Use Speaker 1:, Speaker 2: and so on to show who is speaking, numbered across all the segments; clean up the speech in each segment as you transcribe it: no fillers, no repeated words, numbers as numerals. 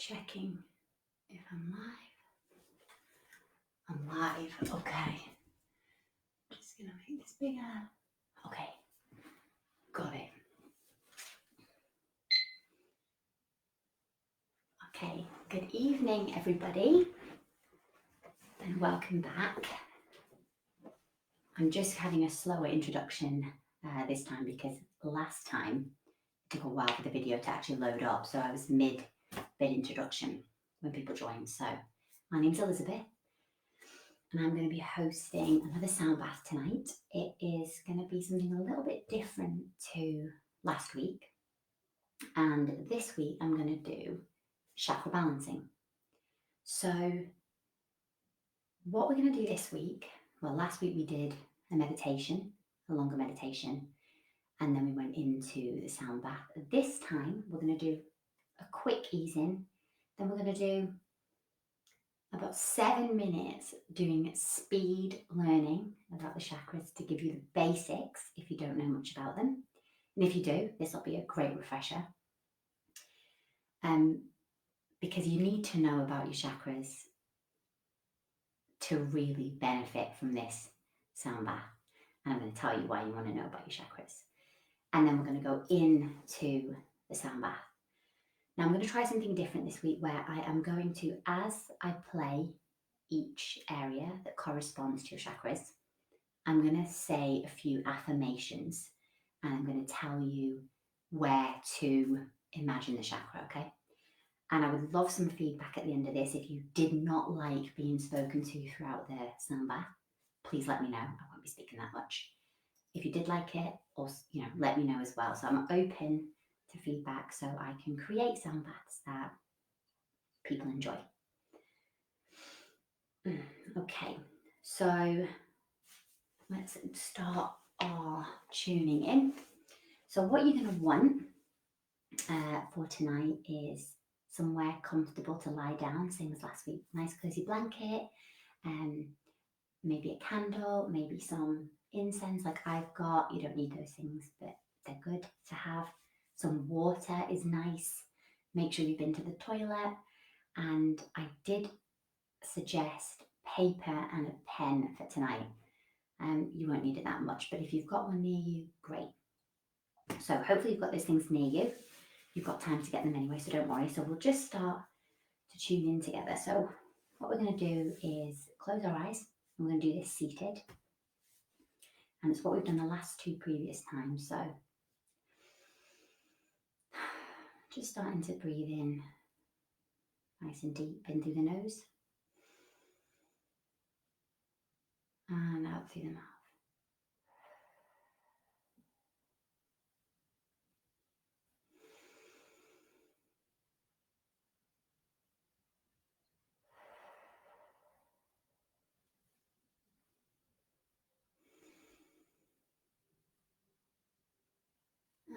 Speaker 1: checking if I'm live. I'm live, okay. Just gonna make this bigger. Okay, got it. Okay, good evening, everybody, and welcome back. I'm just having a slower introduction this time because last time it took a while for the video to actually load up, so I was mid introduction when people joined. So my name's Elizabeth, and I'm going to be hosting another sound bath tonight. It is going to be something a little bit different to last week, and this week I'm going to do chakra balancing. So what we're going to do this week, well, last week we did a meditation, a longer meditation, and then we went into the sound bath. This time we're going to do a quick ease in, then we're going to do about 7 minutes doing speed learning about the chakras to give you the basics if you don't know much about them. And if you do, this will be a great refresher. Because you need to know about your chakras to really benefit from this sound bath. And I'm going to tell you why you want to know about your chakras. And then we're going to go into the sound bath. Now I'm going to try something different this week where I am going to, as I play each area that corresponds to your chakras, I'm going to say a few affirmations and I'm going to tell you where to imagine the chakra, okay? And I would love some feedback at the end of this. If you did not like being spoken to throughout the sound bath, please let me know. I won't be speaking that much. If you did like it, or let me know as well. So I'm open to feedback so I can create sound baths that people enjoy. Okay, so let's start our tuning in. So what you're going to want for tonight is somewhere comfortable to lie down, same as last week. Nice cozy blanket, maybe a candle, maybe some incense like I've got. You don't need those things, but they're good to have. Some water is nice. Make sure you've been to the toilet. And I did suggest paper and a pen for tonight. You won't need it that much, but if you've got one near you, great. So hopefully you've got those things near you. You've got time to get them anyway, so don't worry. So we'll just start to tune in together. So what we're going to do is close our eyes. And we're going to do this seated. And it's what we've done the last two previous times. So just starting to breathe in nice and deep in through the nose. And out through the mouth.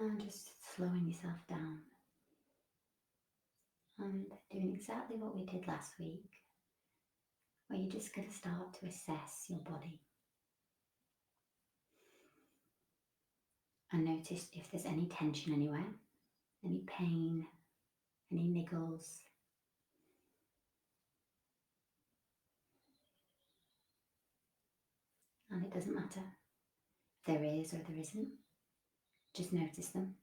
Speaker 1: And just slowing yourself down. And doing exactly what we did last week, where you're just going to start to assess your body. And notice if there's any tension anywhere, any pain, any niggles. And it doesn't matter if there is or there isn't, just notice them.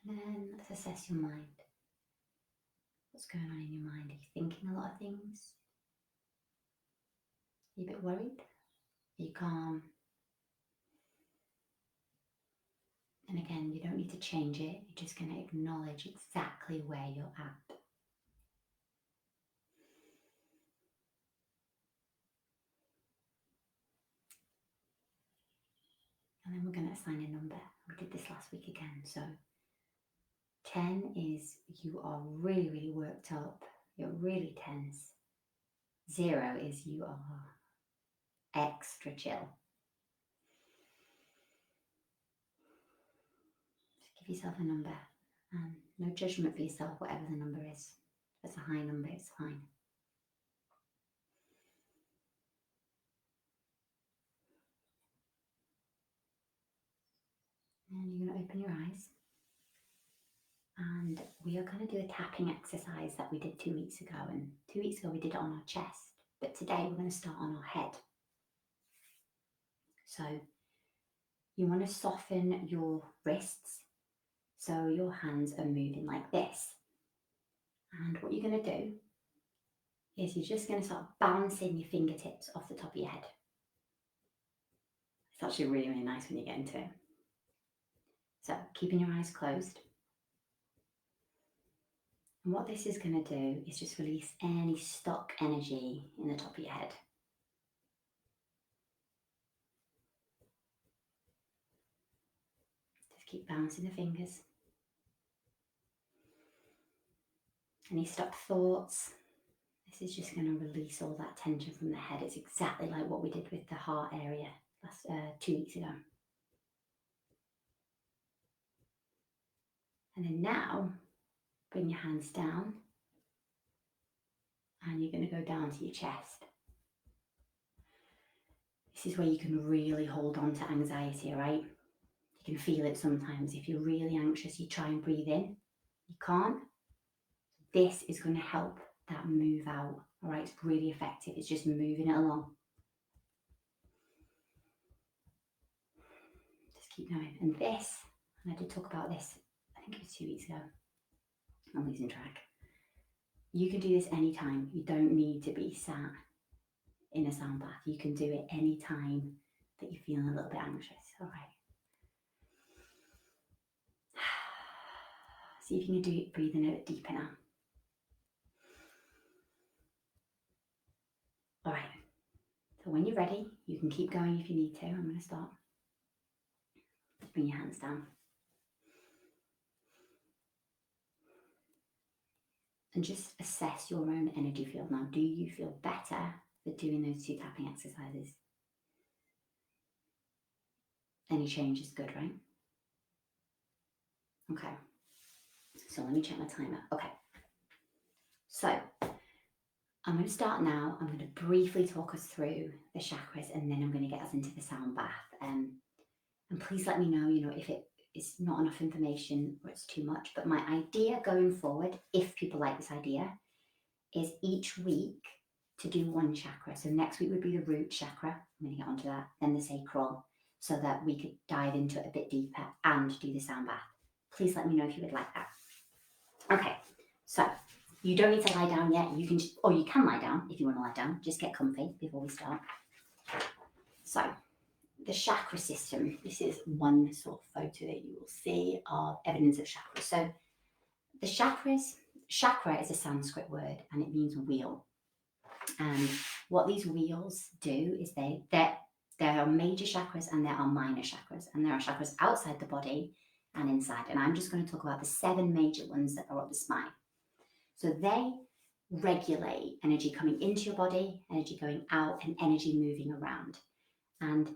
Speaker 1: And then let's assess your mind. What's going on in your mind? Are you thinking a lot of things? Are you a bit worried? Are you calm? And again, you don't need to change it. You're just going to acknowledge exactly where you're at. And then we're going to assign a number. We did this last week again. So 10 is you are really, really worked up. You're really tense. 0 is you are extra chill. Just give yourself a number. And no judgment for yourself, whatever the number is. If it's a high number, it's fine. And you're going to open your eyes. And we are going to do a tapping exercise that we did 2 weeks ago. And 2 weeks ago we did it on our chest. But today we're going to start on our head. So you want to soften your wrists so your hands are moving like this. And what you're going to do is you're just going to start bouncing your fingertips off the top of your head. It's actually really, really nice when you get into it. So keeping your eyes closed. And what this is going to do is just release any stuck energy in the top of your head. Just keep bouncing the fingers. Any stuck thoughts, this is just going to release all that tension from the head. It's exactly like what we did with the heart area 2 weeks ago. And then now, bring your hands down and you're going to go down to your chest. This is where you can really hold on to anxiety, all right? You can feel it sometimes. If you're really anxious, you try and breathe in. You can't. This is going to help that move out, all right? It's really effective. It's just moving it along. Just keep going. And this, and I did talk about this, I think it was 2 weeks ago. I'm losing track. You can do this anytime. You don't need to be sat in a sound bath. You can do it anytime that you're feeling a little bit anxious, all right? See if you can do it breathing a bit deeper now. All right, so when you're ready, you can keep going if you need to. I'm going to start. Just bring your hands down. And just assess your own energy field now. Do you feel better for doing those 2 tapping exercises? Any change is good, right? Okay, so let me check my timer. Okay, so I'm going to start now. I'm going to briefly talk us through the chakras and then I'm going to get us into the sound bath. And please let me know, if it is not enough information or it's too much. But my idea going forward, if people like this idea, is each week to do one chakra. So next week would be the root chakra. I'm going to get onto that. Then the sacral, so that we could dive into it a bit deeper and do the sound bath. Please let me know if you would like that. Okay, so you don't need to lie down yet. You can, or you can lie down if you want to lie down. Just get comfy before we start. So the chakra system. This is one sort of photo that you will see of evidence of chakras. So the chakras, chakra is a Sanskrit word and it means wheel. And what these wheels do is there are major chakras and there are minor chakras. And there are chakras outside the body and inside. And I'm just going to talk about the 7 major ones that are up the spine. So they regulate energy coming into your body, energy going out, and energy moving around. And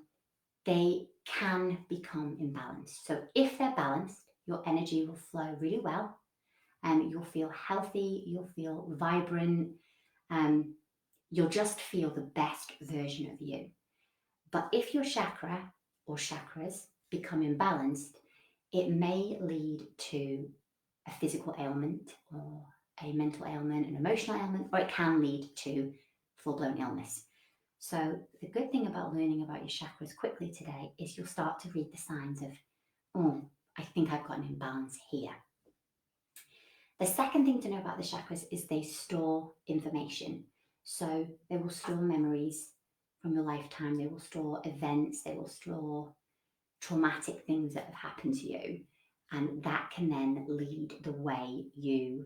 Speaker 1: they can become imbalanced. So if they're balanced, your energy will flow really well and you'll feel healthy, you'll feel vibrant, you'll just feel the best version of you. But if your chakra or chakras become imbalanced, it may lead to a physical ailment or a mental ailment, an emotional ailment, or it can lead to full-blown illness. So the good thing about learning about your chakras quickly today is you'll start to read the signs of, oh, I think I've got an imbalance here. The second thing to know about the chakras is they store information. So they will store memories from your lifetime. They will store events. They will store traumatic things that have happened to you. And that can then lead the way you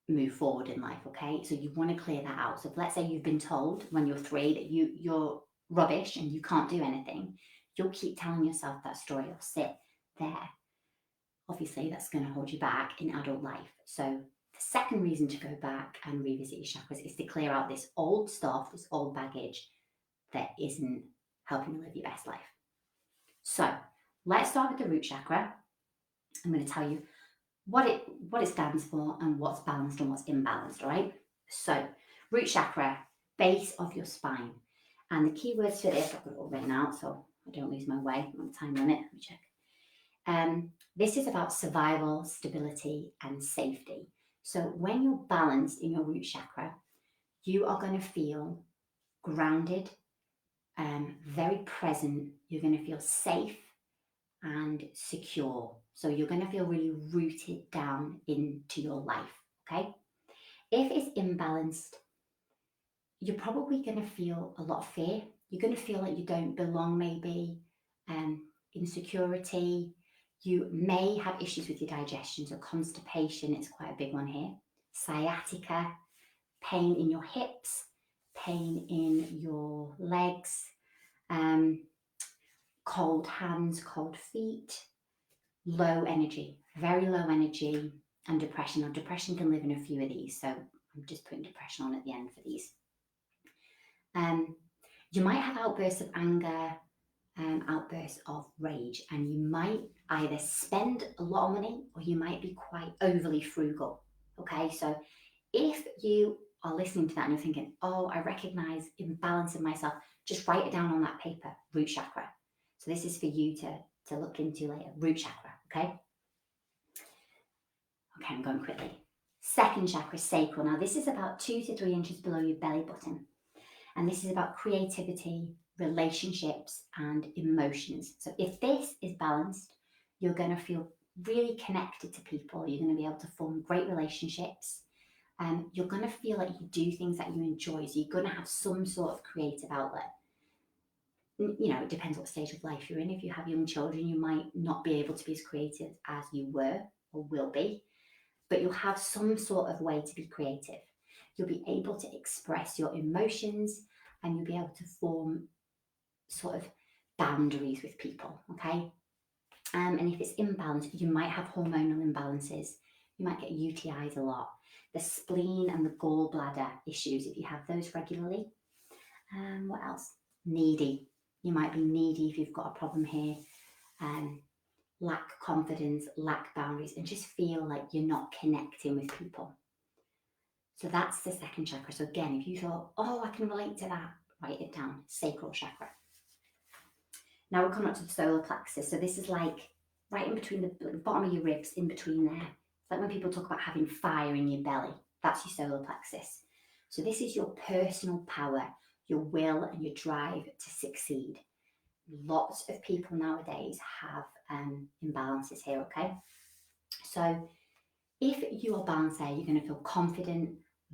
Speaker 1: move forward in life, okay? So you want to clear that out. So if, let's say you've been told when you're 3 that you're rubbish and you can't do anything, you'll keep telling yourself that story. You'll sit there. Obviously, that's going to hold you back in adult life. So the second reason to go back and revisit your chakras is to clear out this old stuff, this old baggage that isn't helping you live your best life. So let's start with the root chakra. I'm going to tell you what it stands for and what's balanced and what's imbalanced, all right? So root chakra, base of your spine. And the key words for this, I've got it all written out so I don't lose my way on the time limit. Let me check. This is about survival, stability, and safety. So when you're balanced in your root chakra, you are going to feel grounded, very present. You're going to feel safe and secure. So you're going to feel really rooted down into your life. Okay. If it's imbalanced, you're probably going to feel a lot of fear. You're going to feel like you don't belong, maybe, insecurity. You may have issues with your digestion, so constipation is quite a big one here. Sciatica, pain in your hips, pain in your legs, cold hands, cold feet, low energy, very low energy, and depression. Now, depression can live in a few of these, so I'm just putting depression on at the end for these. You might have outbursts of anger, outbursts of rage, and you might either spend a lot of money or you might be quite overly frugal. Okay, so if you are listening to that and you're thinking, oh, I recognize imbalance in myself, just write it down on that paper, root chakra. So this is for you to look into later, root chakra, okay? Okay, I'm going quickly. Second chakra, sacral. Now this is about 2 to 3 inches below your belly button. And this is about creativity, relationships, and emotions. So if this is balanced, you're going to feel really connected to people. You're going to be able to form great relationships. You're going to feel like you do things that you enjoy. So you're going to have some sort of creative outlet. You know, it depends what stage of life you're in. If you have young children, you might not be able to be as creative as you were or will be, but you'll have some sort of way to be creative. You'll be able to express your emotions and you'll be able to form sort of boundaries with people, okay? And if it's imbalanced, you might have hormonal imbalances. You might get UTIs a lot. The spleen and the gallbladder issues, if you have those regularly. What else? Needy. You might be needy if you've got a problem here. Lack confidence, lack boundaries, and just feel like you're not connecting with people. So that's the second chakra. So again, if you thought, oh, I can relate to that, write it down, sacral chakra. Now we're coming up to the solar plexus. So this is like right in between the bottom of your ribs, in between there. It's like when people talk about having fire in your belly, that's your solar plexus. So this is your personal power, your will and your drive to succeed. Lots of people nowadays have imbalances here, okay? So if you are balanced there, you're going to feel confident,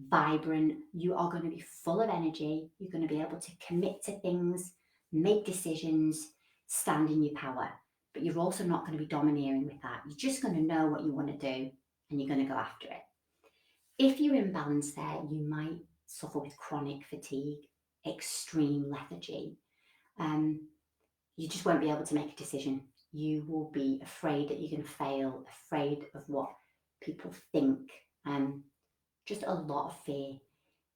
Speaker 1: vibrant, you are going to be full of energy, you're going to be able to commit to things, make decisions, stand in your power. But you're also not going to be domineering with that. You're just going to know what you want to do and you're going to go after it. If you're imbalanced there, you might suffer with chronic fatigue, extreme lethargy. You just won't be able to make a decision. You will be afraid that you're going to fail, afraid of what people think, just a lot of fear.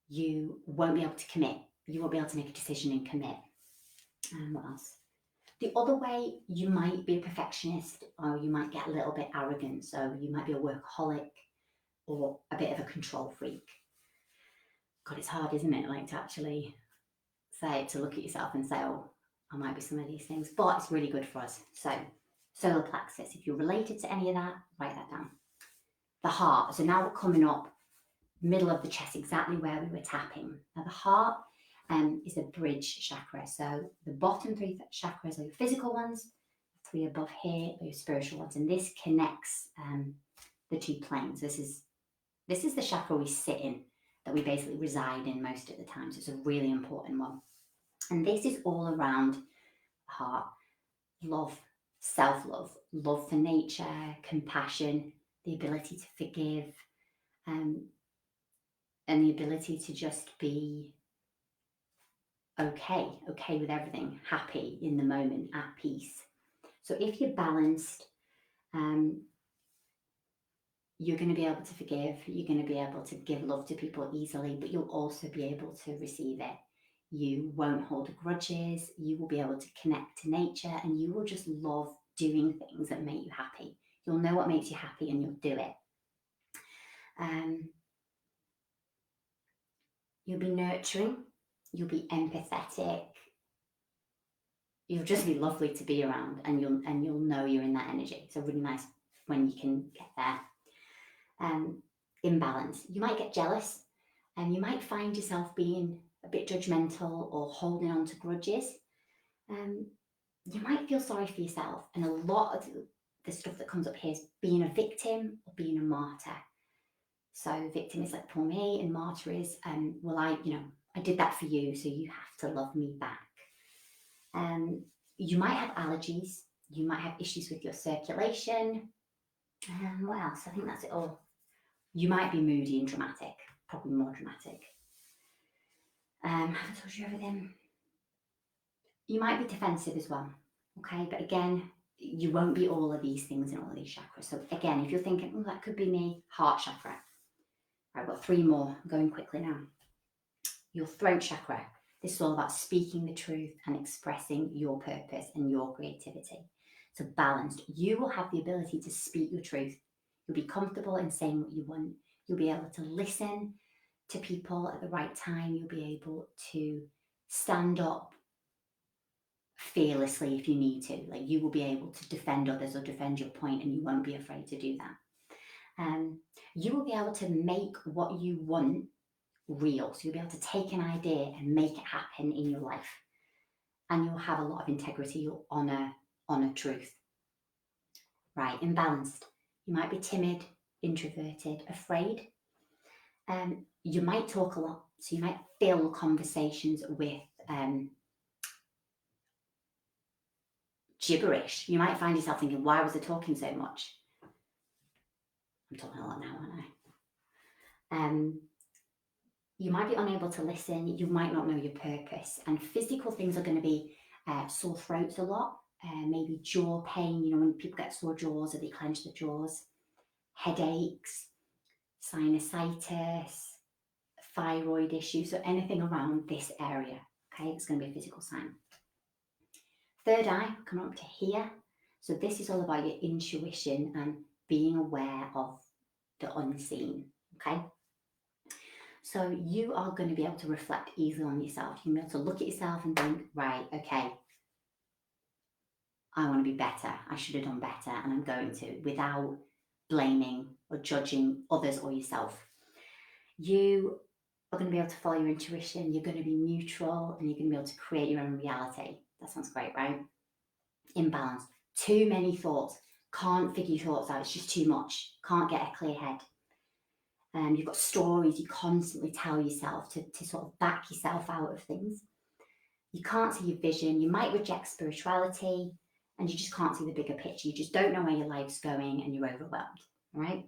Speaker 1: You won't be able to commit. You won't be able to make a decision and commit. What else? The other way, you might be a perfectionist or you might get a little bit arrogant. So you might be a workaholic or a bit of a control freak. God, it's hard, isn't it? Like to actually say, to look at yourself and say, oh, I might be some of these things, but it's really good for us. So solar plexus, if you're related to any of that, write that down. The heart. So now we're coming up middle of the chest, exactly where we were tapping. Now the heart is a bridge chakra. So the bottom 3 chakras are your physical ones, 3 above here are your spiritual ones, and this connects the 2 planes. This is the chakra we sit in, that we basically reside in most of the time. So it's a really important one. And this is all around the heart, love, self-love, love for nature, compassion, the ability to forgive, and the ability to just be okay with everything, happy in the moment, at peace. So if you're balanced, you're going to be able to forgive, you're going to be able to give love to people easily, but you'll also be able to receive it. You won't hold grudges, you will be able to connect to nature, and you will just love doing things that make you happy. You'll know what makes you happy and you'll do it. You'll be nurturing, you'll be empathetic, you'll just be lovely to be around, and you'll know you're in that energy. So really nice when you can get there. Imbalance. You might get jealous, and you might find yourself being a bit judgmental or holding on to grudges. You might feel sorry for yourself, and a lot of the stuff that comes up here is being a victim or being a martyr. So victim is like poor me, and martyr is well, I did that for you, so you have to love me back. You might have allergies. You might have issues with your circulation. What else? I think that's it all. You might be moody and dramatic, probably more dramatic. Have I told you everything? You might be defensive as well, okay? But again, you won't be all of these things in all of these chakras. So again, if you're thinking, oh, that could be me, heart chakra. Right, I've got 3 more. I'm going quickly now. Your throat chakra. This is all about speaking the truth and expressing your purpose and your creativity. So balanced. You will have the ability to speak your truth. You'll be comfortable in saying what you want. You'll be able to listen to people at the right time. You'll be able to stand up fearlessly if you need to. Like, you will be able to defend others or defend your point, and you won't be afraid to do that. You will be able to make what you want real. So you'll be able to take an idea and make it happen in your life. And you'll have a lot of integrity. You'll honor truth. Right, imbalanced. You might be timid, introverted, afraid. You might talk a lot. So you might fill conversations with gibberish. You might find yourself thinking, why was I talking so much? I'm talking a lot now, aren't I? You might be unable to listen. You might not know your purpose. And physical things are going to be sore throats a lot, maybe jaw pain, when people get sore jaws or they clench the jaws, headaches, sinusitis, thyroid issues, so anything around this area, okay? It's going to be a physical sign. Third eye, coming up to here. So this is all about your intuition and being aware of the unseen, okay? So you are going to be able to reflect easily on yourself. You're going to be able to look at yourself and think, right, okay, I want to be better. I should have done better, and I'm going to, without blaming or judging others or yourself. You are going to be able to follow your intuition. You're going to be neutral, and you're going to be able to create your own reality. That sounds great, right? Imbalance. Too many thoughts. Can't figure your thoughts out. It's just too much. Can't get a clear head. You've got stories you constantly tell yourself to sort of back yourself out of things. You can't see your vision. You might reject spirituality, and you just can't see the bigger picture. You just don't know where your life's going, and you're overwhelmed, right?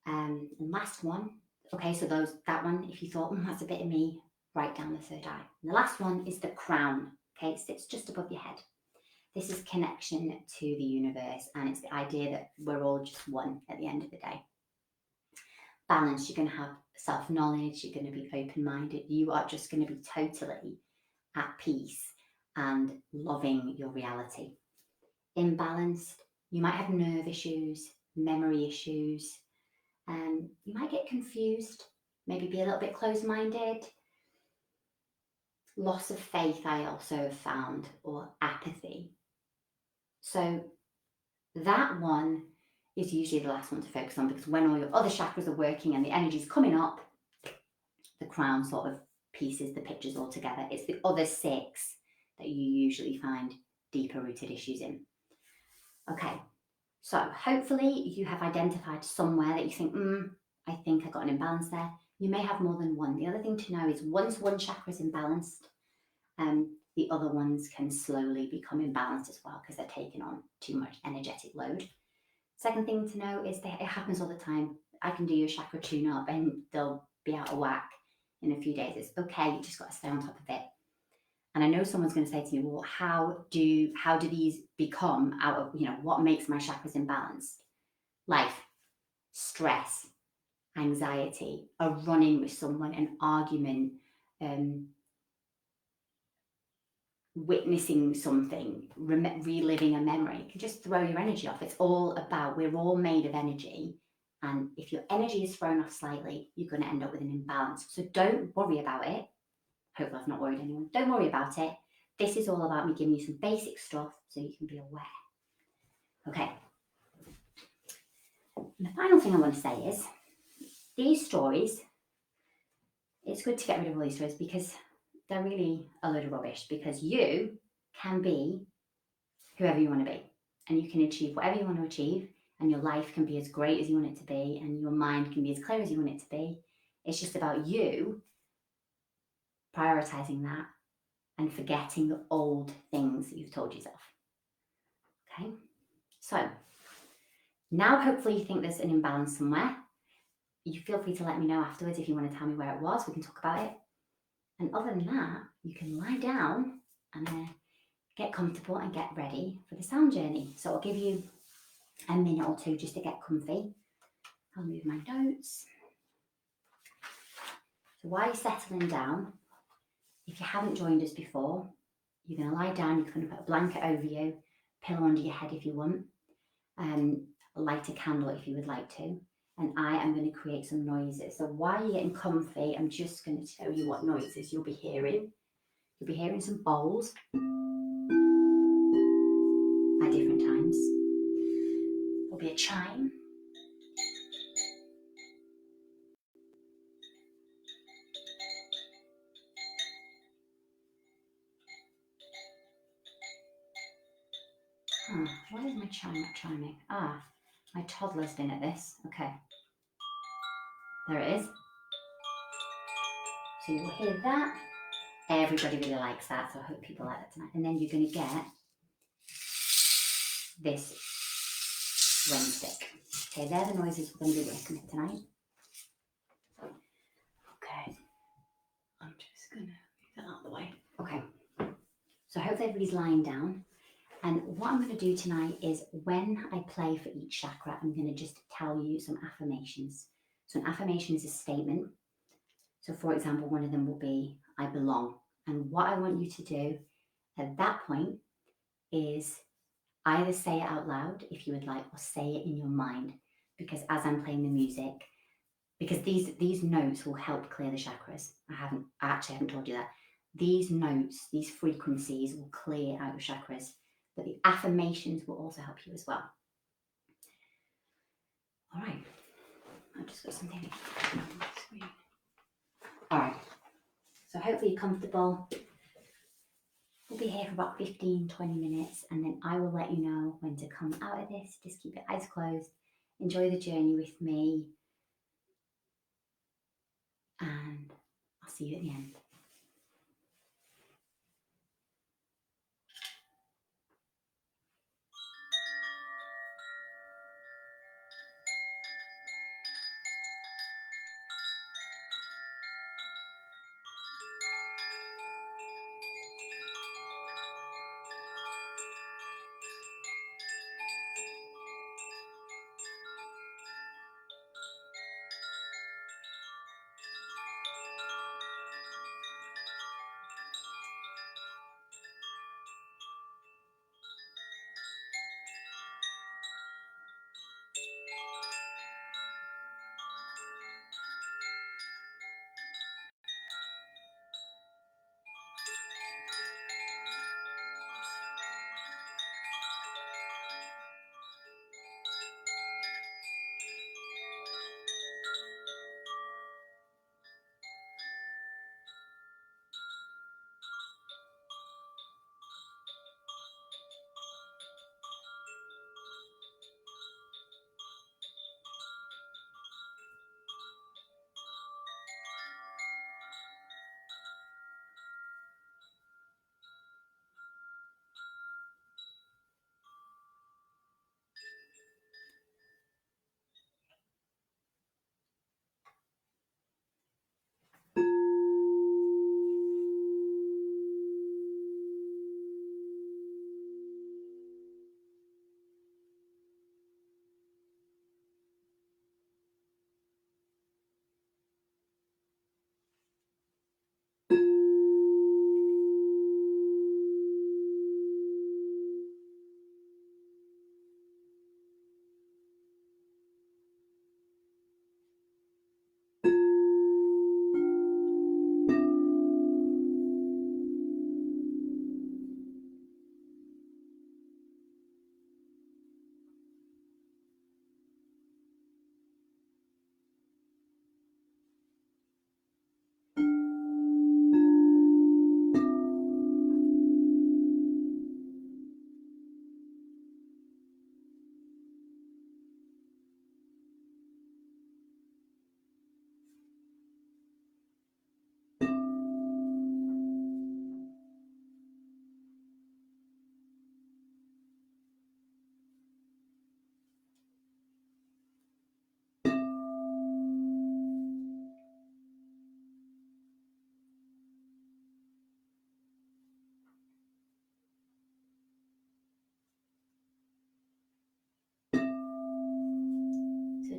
Speaker 1: And last one. Okay, so that one, if you thought, that's a bit of me, write down the third eye. And the last one is the crown. Okay, it sits just above your head. This is connection to the universe, and it's the idea that we're all just one at the end of the day. Balance. You're going to have self-knowledge. You're going to be open-minded. You are just going to be totally at peace and loving your reality. Imbalanced. You might have nerve issues, memory issues. You might get confused, maybe be a little bit closed-minded. Loss of faith, I also have found, or apathy. So that one is usually the last one to focus on, because when all your other chakras are working and the energy's coming up, the crown sort of pieces the pictures all together. It's the other 6 that you usually find deeper rooted issues in. Okay, so hopefully you have identified somewhere that you think, I think I got an imbalance there. You may have more than one. The other thing to know is once one chakra is imbalanced, the other ones can slowly become imbalanced as well, because they're taking on too much energetic load. Second thing to know is that it happens all the time. I can do your chakra tune up and they'll be out of whack in a few days. It's okay, you just got to stay on top of it. And I know someone's going to say to me, well, how do these become out of, what makes my chakras imbalanced? Life, stress, anxiety, a run-in with someone, an argument, witnessing something, reliving a memory. It can just throw your energy off. It's all about, we're all made of energy. And if your energy is thrown off slightly, you're going to end up with an imbalance. So don't worry about it. Hopefully I've not worried anyone. Don't worry about it. this is all about me giving you some basic stuff so you can be aware. Okay. And the final thing I want to say is these stories, it's good to get rid of all these stories because they're really a load of rubbish, because you can be whoever you want to be and you can achieve whatever you want to achieve, and your life can be as great as you want it to be and your mind can be as clear as you want it to be. It's just about you prioritizing that and forgetting the old things that you've told yourself. Okay, so now hopefully you think there's an imbalance somewhere. You feel free to let me know afterwards if you want to tell me where it was. We can talk about it. And other than that, you can lie down and get comfortable and get ready for the sound journey. So I'll give you a minute or two just to get comfy. I'll move my notes. So while you're settling down, if you haven't joined us before, you're going to lie down, you're going to put a blanket over you, pillow under your head if you want, light a candle if you would like to, and I am going to create some noises. So while you're getting comfy, I'm just going to tell you what noises you'll be hearing. You'll be hearing some bowls at different times. There'll be a chime. Why is my chime not chiming? My toddler's been at this. Okay. There it is. So you'll hear that. Everybody really likes that, so I hope people like that tonight. And then you're going to get this wind stick. Okay, they're the noises we're going to be working with tonight. Okay. I'm just going to move that out of the way. Okay. So hopefully everybody's lying down. And what I'm going to do tonight is when I play for each chakra, I'm going to just tell you some affirmations. So an affirmation is a statement. So for example, one of them will be, I belong. And what I want you to do at that point is either say it out loud if you would like, or say it in your mind, because as I'm playing the music, because these notes will help clear the chakras. I actually haven't told you that. These notes, these frequencies will clear out your chakras, but the affirmations will also help you as well. All right, I've just got something on my screen. All right, so hopefully you're comfortable. We'll be here for about 15, 20 minutes, and then I will let you know when to come out of this. Just keep your eyes closed. Enjoy the journey with me. And I'll see you at the end.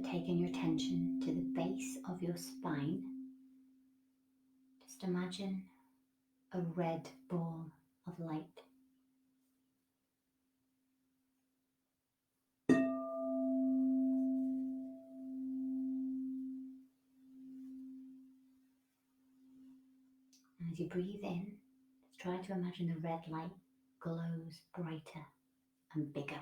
Speaker 1: taking your attention to the base of your spine, just imagine a red ball of light. And as you breathe in, just try to imagine the red light glows brighter and bigger.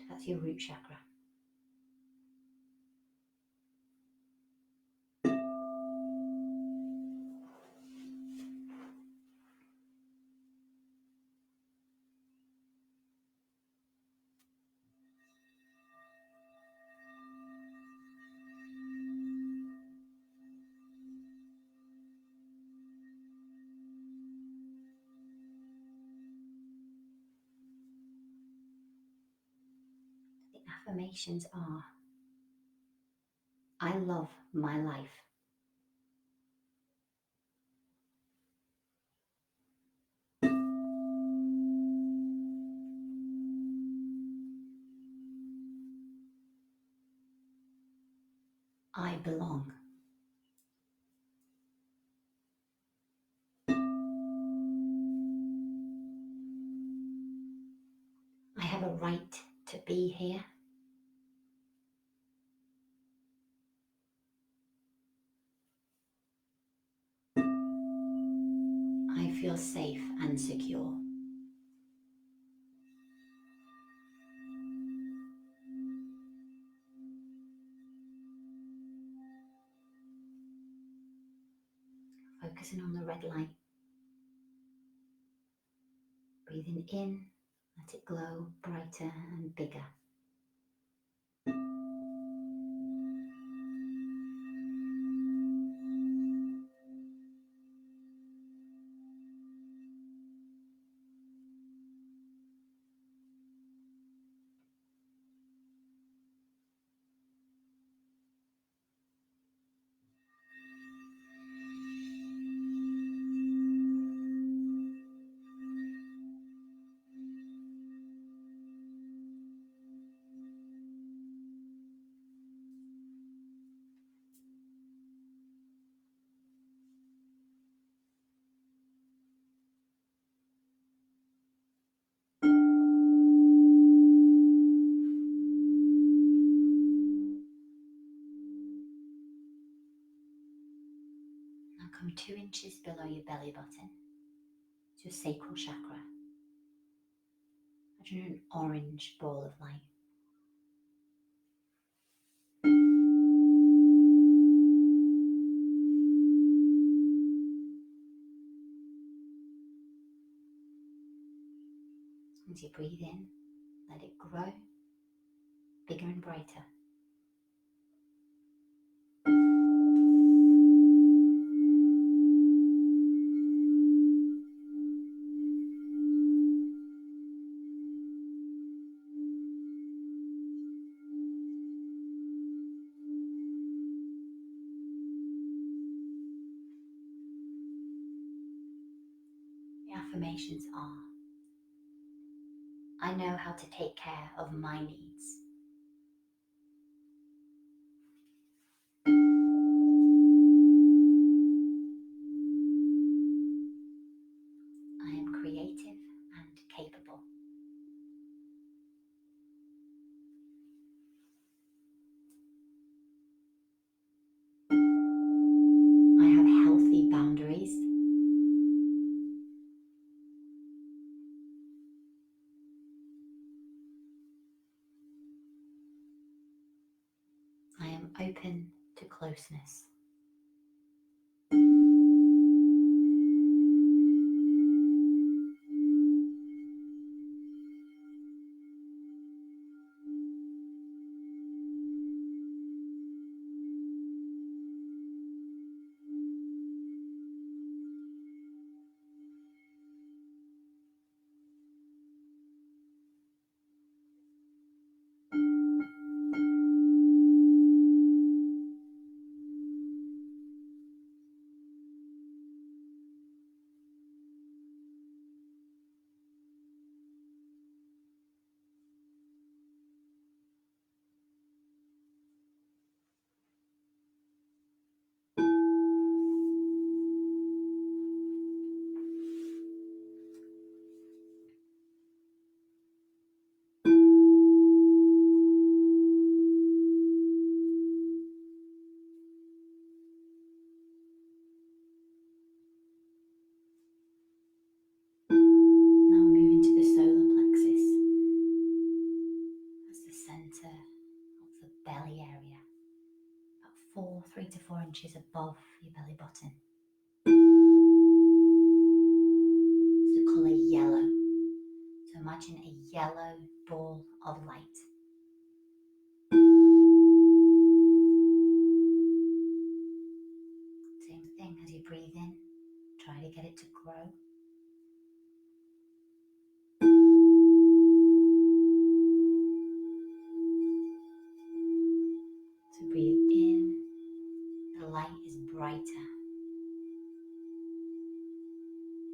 Speaker 1: That's your root chakra. The affirmations are, I love my life. I belong. I have a right to be here. I feel safe and secure. Focusing on the red light. Breathing in, let it glow brighter and bigger. Now come 2 inches below your belly button to your sacral chakra. Imagine an orange ball of light. As you breathe in, let it grow bigger and brighter. The affirmations are, I know how to take care of my needs. I am creative and capable. I have healthy boundaries. I am open to closeness. 3 to 4 inches above your belly button. It's the colour yellow. So imagine a yellow ball of light. Same thing as you breathe in, try to get it to grow. So breathe in, the light is brighter,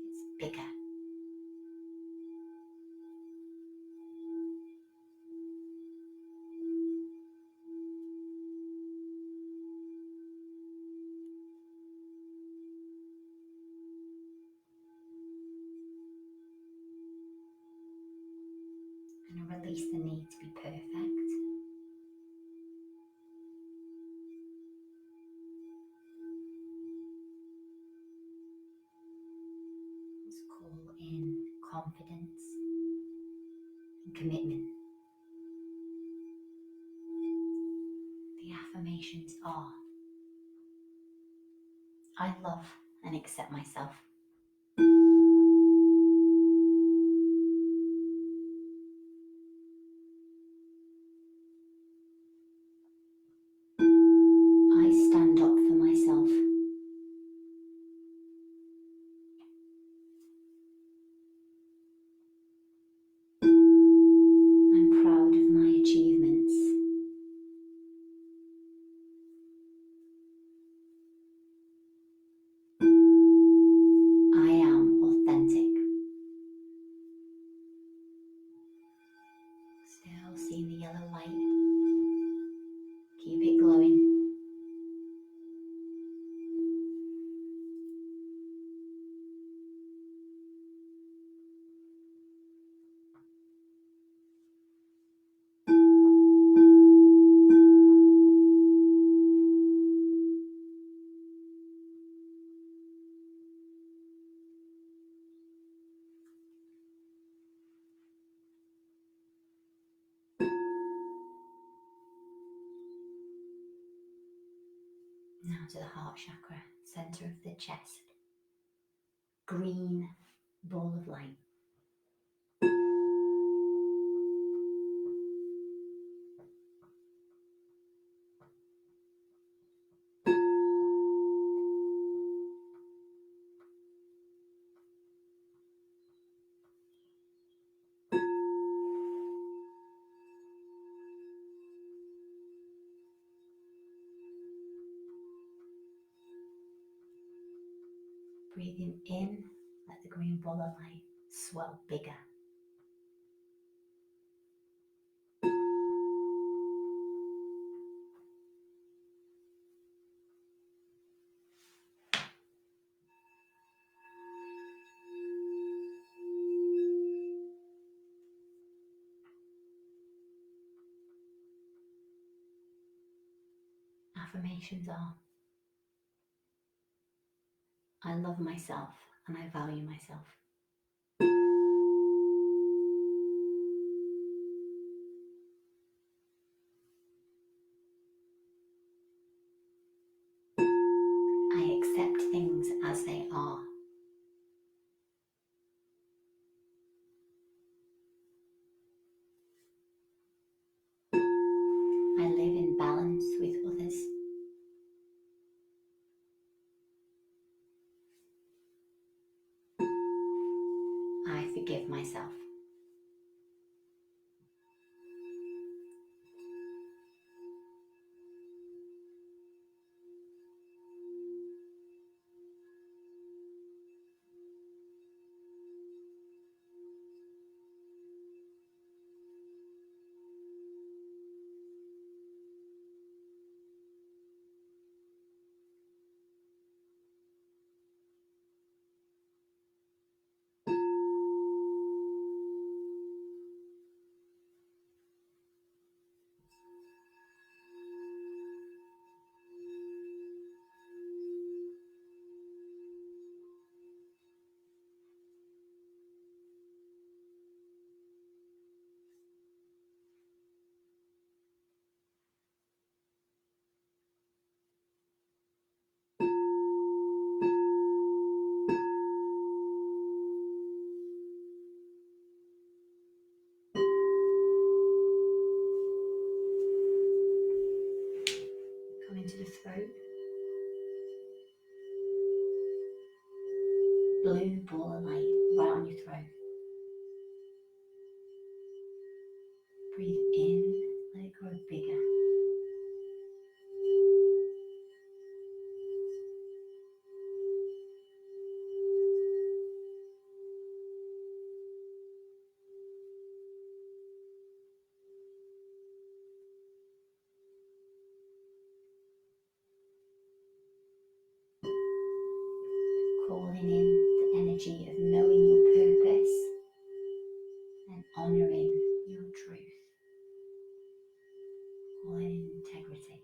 Speaker 1: it's bigger. And release the need to be perfect. Let's call in confidence and commitment. The affirmations are: I love and accept myself. I stand up for myself. I'm proud of my achievements. I am authentic. Still seeing the yellow light. Keep it glowing. Now to the heart chakra, center of the chest. Green ball of light. Breathing in, let the green ball of light swell bigger. Affirmations are: I love myself and I value myself. I accept things as they are. I live in balance with others. I forgive myself. Going to the throat. Blue ball of light right on your throat. Breathe in, let it grow bigger. Calling in the energy of knowing your purpose and honouring your truth. Calling in integrity.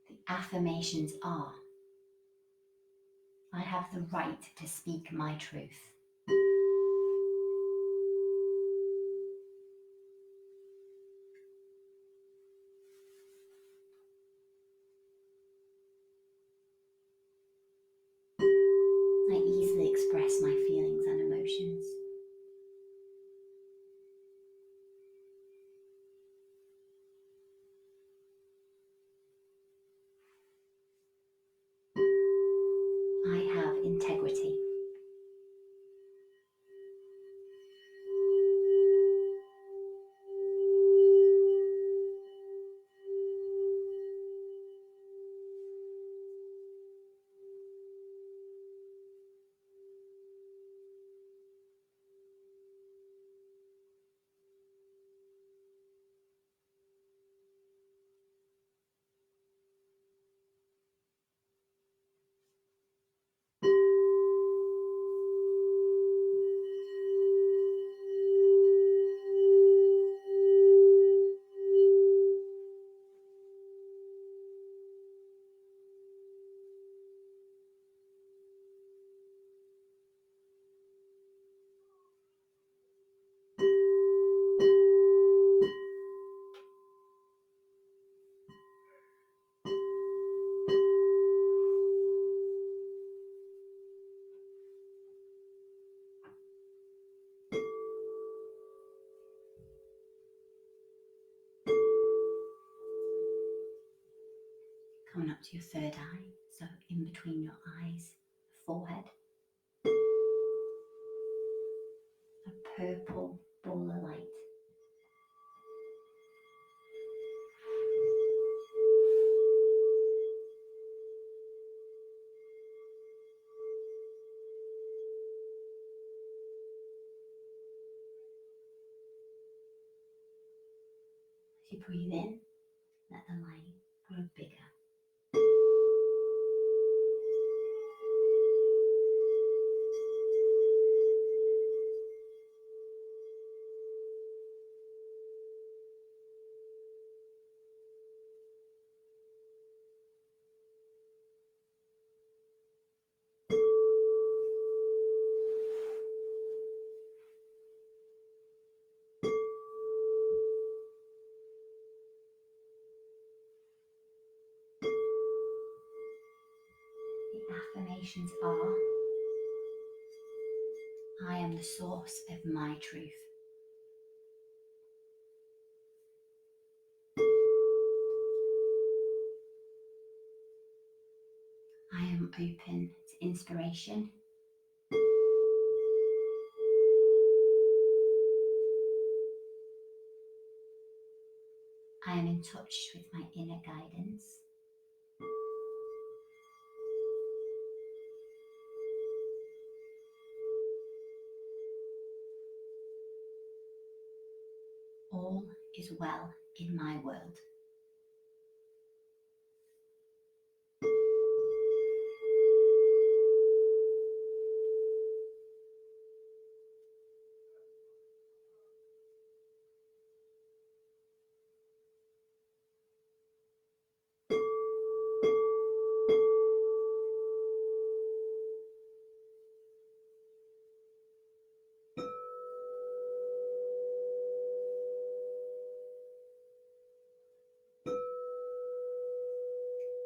Speaker 1: The affirmations are: I have the right to speak my truth. I easily express my feelings and emotions. I have integrity. Coming up to your third eye, so in between your eyes, forehead. A purple ball of light. As you breathe in, let the light grow bigger. The affirmations are: I am the source of my truth. I am open to inspiration. I am in touch with my inner guidance. All is well in my world.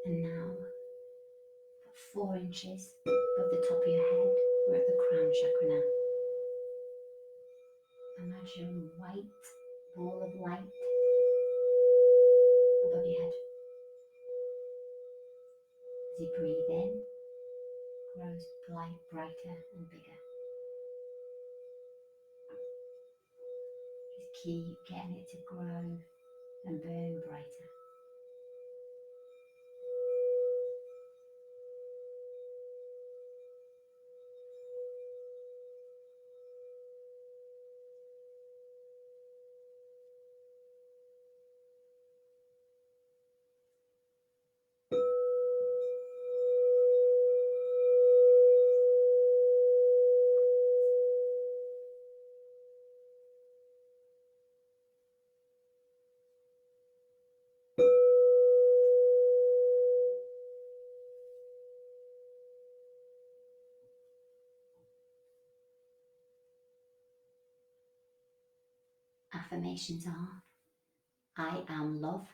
Speaker 1: And now, 4 inches above the top of your head. We're at the crown chakra now. Imagine a white ball of light above your head. As you breathe in, grows brighter and bigger. Just keep getting it to grow and burn brighter. Affirmations are: I am love.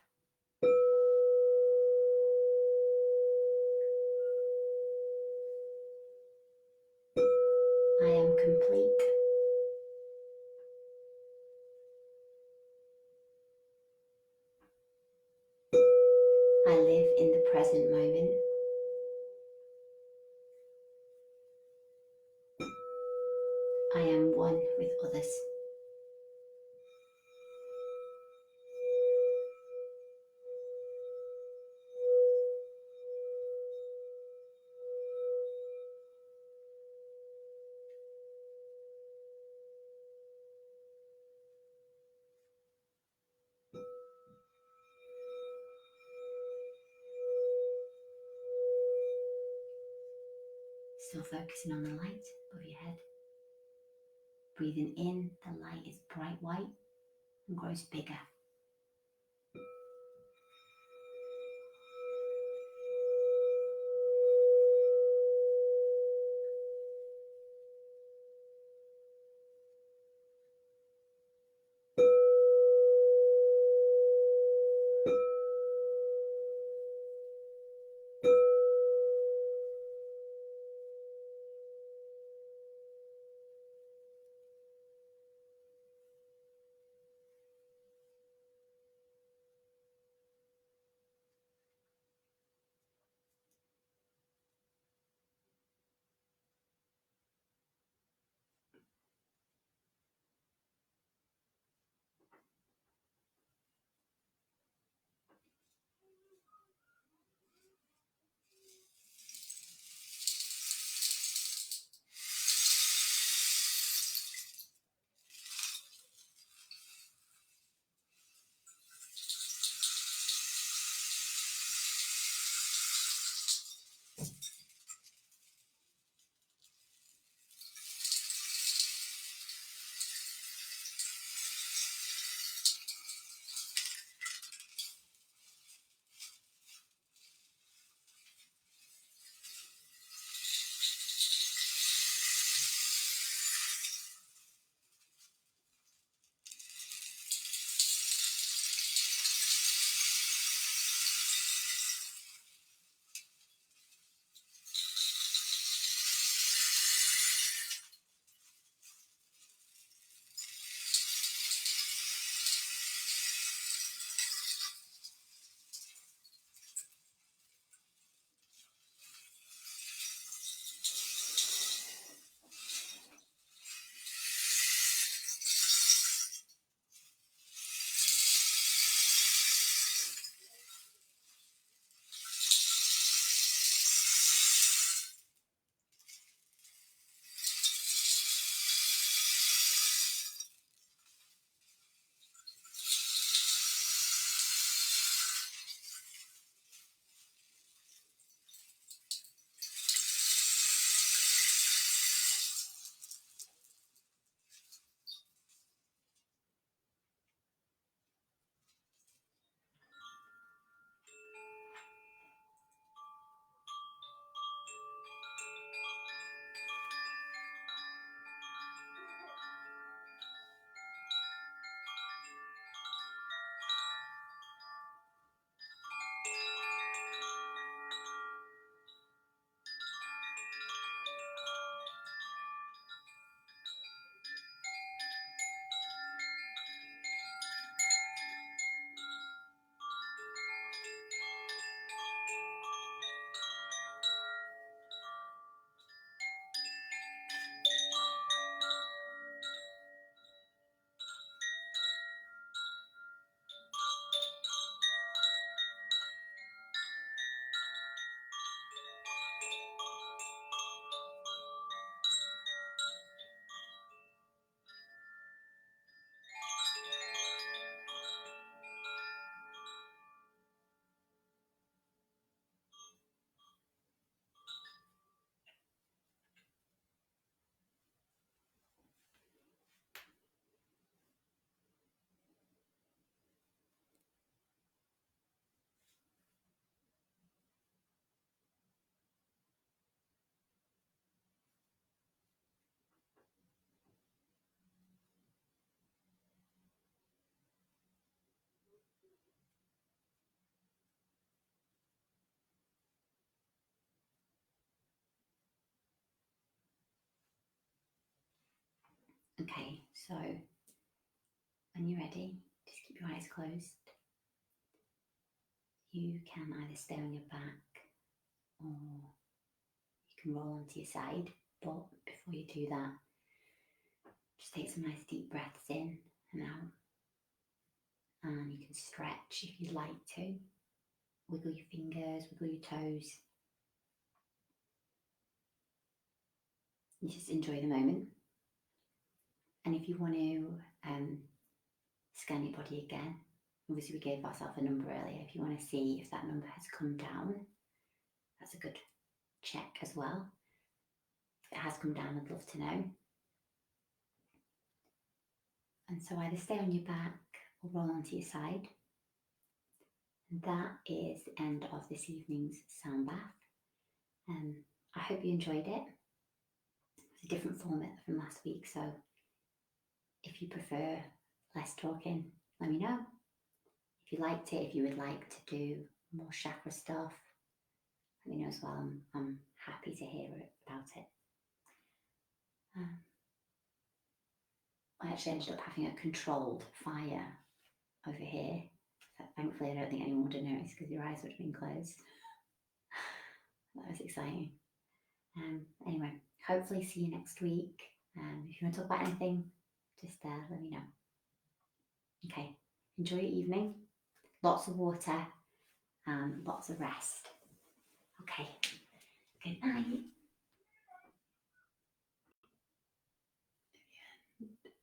Speaker 1: I am complete. I live in the present moment. I am one with others. Still focusing on the light above your head. Breathing in, the light is bright white and grows bigger. Okay, so when you're ready, just keep your eyes closed. You can either stay on your back or you can roll onto your side. But before you do that, just take some nice deep breaths in and out. And you can stretch if you'd like to. Wiggle your fingers, wiggle your toes. You just enjoy the moment. And if you want to scan your body again, obviously we gave ourselves a number earlier. If you want to see if that number has come down, that's a good check as well. If it has come down, I'd love to know. And so either stay on your back or roll onto your side. And that is the end of this evening's sound bath. I hope you enjoyed it. It's a different format from last week, so if you prefer less talking, let me know. If you liked it, if you would like to do more chakra stuff, let me know as well. I'm happy to hear about it. I actually ended up having a controlled fire over here. Thankfully, I don't think anyone would have noticed because your eyes would have been closed. That was exciting. Anyway, hopefully see you next week. If you want to talk about anything, just let me know. Okay, enjoy your evening. Lots of water and lots of rest. Okay, good night.